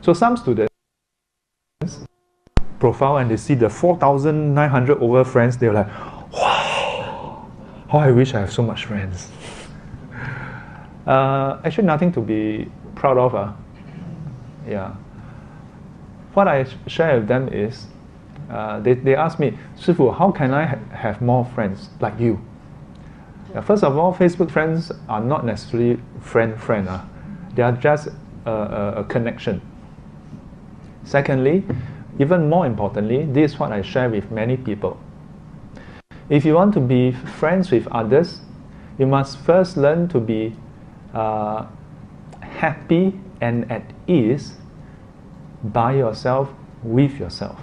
So some students profile and they see the 4,900 over friends, they're like, wow, how I wish I have so much friends. Actually nothing to be proud of. Yeah. What I share with them is, they ask me, Shifu, how can I have more friends like you? First of all, Facebook friends are not necessarily friend. They are just a connection. Secondly, even more importantly, this is what I share with many people. If you want to be friends with others, you must first learn to be happy and at ease by yourself, with yourself.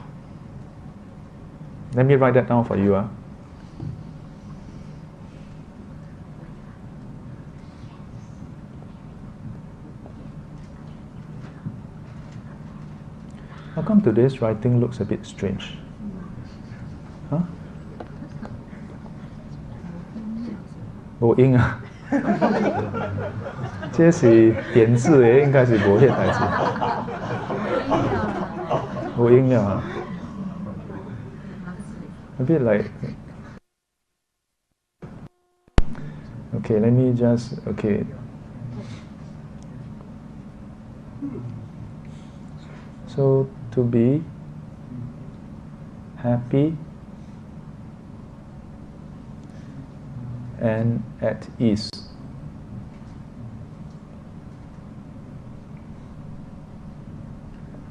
Let me write that down for you. How come today's writing looks a bit strange? Huh? 冇音啊！这是点字的，应该是冇迄代志。冇音了啊 ！A bit like. Okay, let me just. Okay. So to be happy and at ease.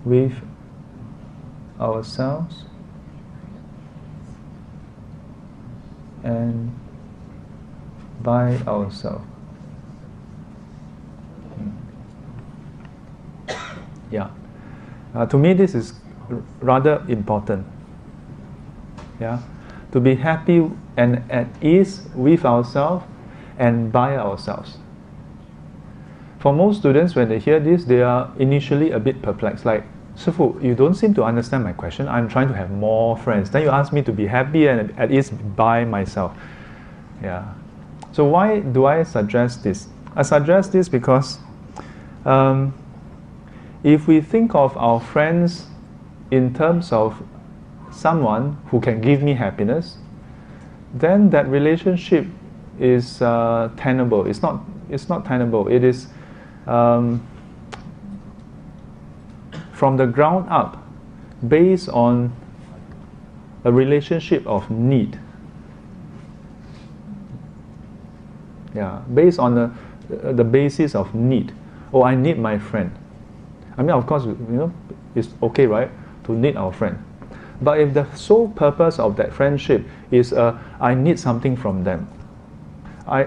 With ourselves and by ourselves. Yeah. To me, this is rather important. Yeah, to be happy and at ease with ourselves and by ourselves. For most students, when they hear this, they are initially a bit perplexed. Like, Shifu, you don't seem to understand my question. I'm trying to have more friends. Then you ask me to be happy and at ease by myself. Yeah. So why do I suggest this? I suggest this because if we think of our friends in terms of someone who can give me happiness, then that relationship is tenable. It's not tenable. It is from the ground up, based on a relationship of need. Yeah, based on the basis of need. Oh, I need my friend. I mean, of course, it's okay, right, to need our friend. But if the sole purpose of that friendship is I need something from them,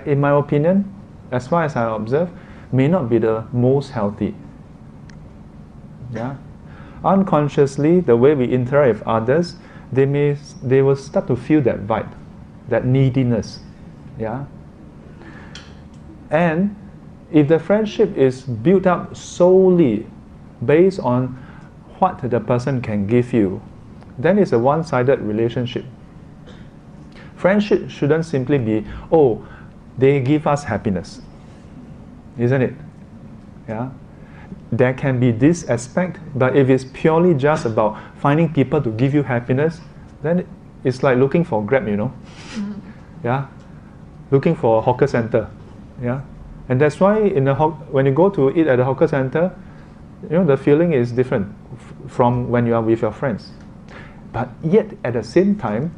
in my opinion, as far as I observe, may not be the most healthy. Yeah, unconsciously, the way we interact with others, they will start to feel that vibe, that neediness. Yeah, and if the friendship is built up solely based on what the person can give you, then it's a one-sided relationship. Friendship shouldn't simply be, oh, they give us happiness, isn't it? Yeah. There can be this aspect, but if it's purely just about finding people to give you happiness, then it's like looking for Grab, yeah, looking for a hawker center, yeah, and that's why when you go to eat at a hawker center, the feeling is different from when you are with your friends. But yet, at the same time,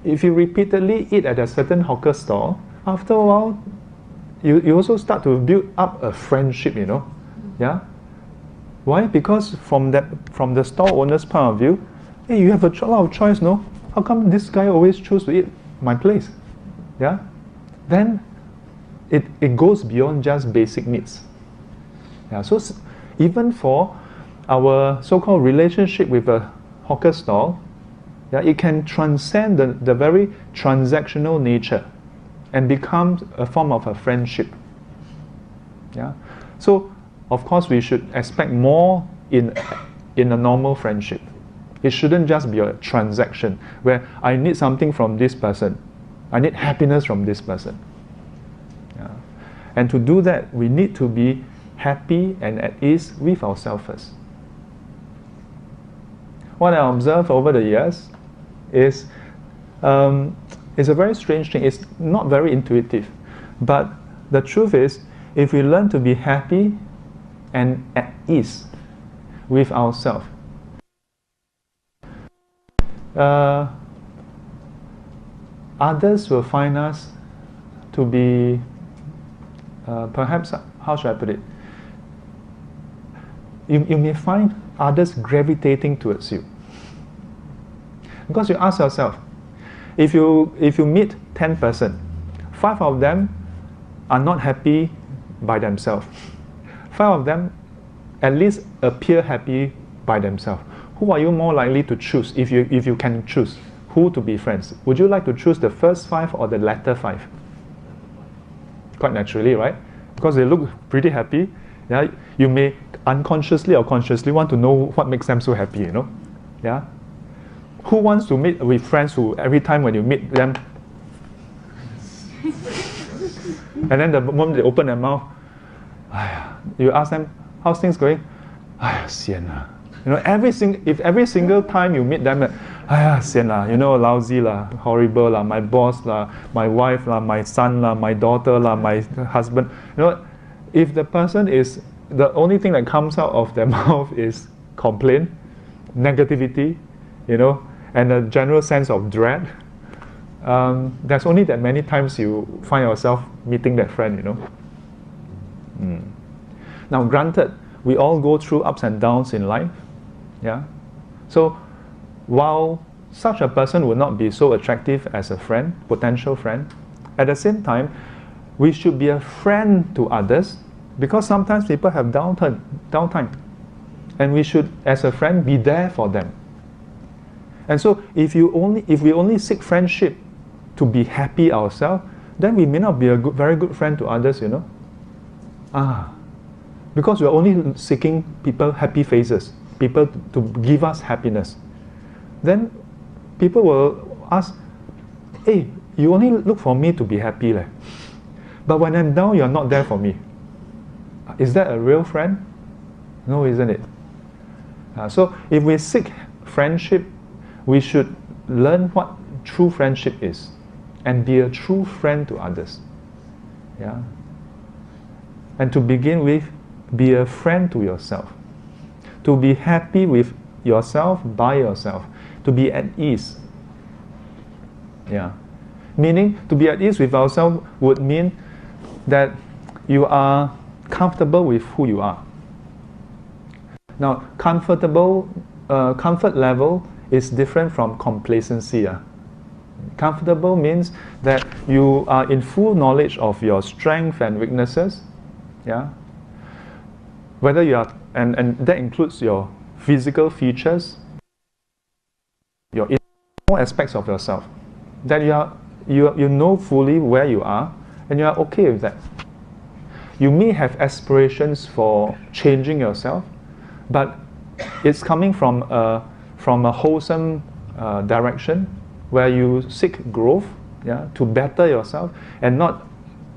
if you repeatedly eat at a certain hawker store, after a while, you also start to build up a friendship, yeah. Why? Because from the store owner's point of view, hey, you have a lot of choice, no? How come this guy always choose to eat my place? Yeah. Then it goes beyond just basic needs. Yeah. So even for our so-called relationship with a hawker stall, yeah, it can transcend the very transactional nature and become a form of a friendship. Yeah. So of course we should expect more in a normal friendship. It shouldn't just be a transaction where I need something from this person. I need happiness from this person. Yeah. And to do that, we need to be happy and at ease with ourselves first. what I observed over the years is it's a very strange thing. It's not very intuitive. But the truth is, if we learn to be happy and at ease with ourselves, others will find us to be, perhaps, how should I put it? You may find others gravitating towards you. Because you ask yourself, if you meet 10 persons, 5 of them are not happy by themselves. 5 of them at least appear happy by themselves. Who are you more likely to choose if you can choose who to be friends? Would you like to choose the first 5 or the latter 5? Quite naturally, right? Because they look pretty happy. Yeah, you may unconsciously or consciously want to know what makes them so happy, you know? Yeah? Who wants to meet with friends who every time when you meet them and then the moment they open their mouth, you ask them, how's things going? Sian lah. You know, if every single time you meet them, sian lah, you know, lousy lah, horrible lah, my boss lah, my wife lah, my son lah, my daughter lah, my husband. You know, if the person is, the only thing that comes out of their mouth is complaint, negativity, you know, and a general sense of dread, there's only that many times you find yourself meeting that friend, you know. Now, granted, we all go through ups and downs in life, yeah. So, while such a person would not be so attractive as a friend, potential friend, at the same time, we should be a friend to others, because sometimes people have downtime, and we should, as a friend, be there for them. And so, if we only seek friendship to be happy ourselves, then we may not be a very good friend to others, you know. Because we are only seeking people happy faces, people to give us happiness. Then people will ask, hey, you only look for me to be happy, leh. But when I'm down, you're not there for me. Is that a real friend? No, isn't it? So if we seek friendship, we should learn what true friendship is and be a true friend to others. Yeah. And to begin with, be a friend to yourself. To be happy with yourself, by yourself. To be at ease. Yeah. Meaning, to be at ease with ourselves would mean that you are comfortable with who you are. Now, comfort level is different from complacency. Comfortable means that you are in full knowledge of your strengths and weaknesses. Yeah. Whether you are, and that includes your physical features, your all aspects of yourself. That you know fully where you are, and you are okay with that. You may have aspirations for changing yourself, but it's coming from a wholesome direction where you seek growth, yeah, to better yourself, and not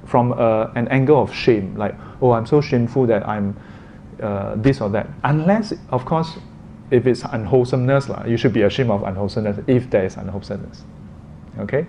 from an angle of shame, like, oh, I'm so shameful that I'm this or that. Unless, of course, if it's unwholesomeness, you should be ashamed of unwholesomeness if there is unwholesomeness. Okay?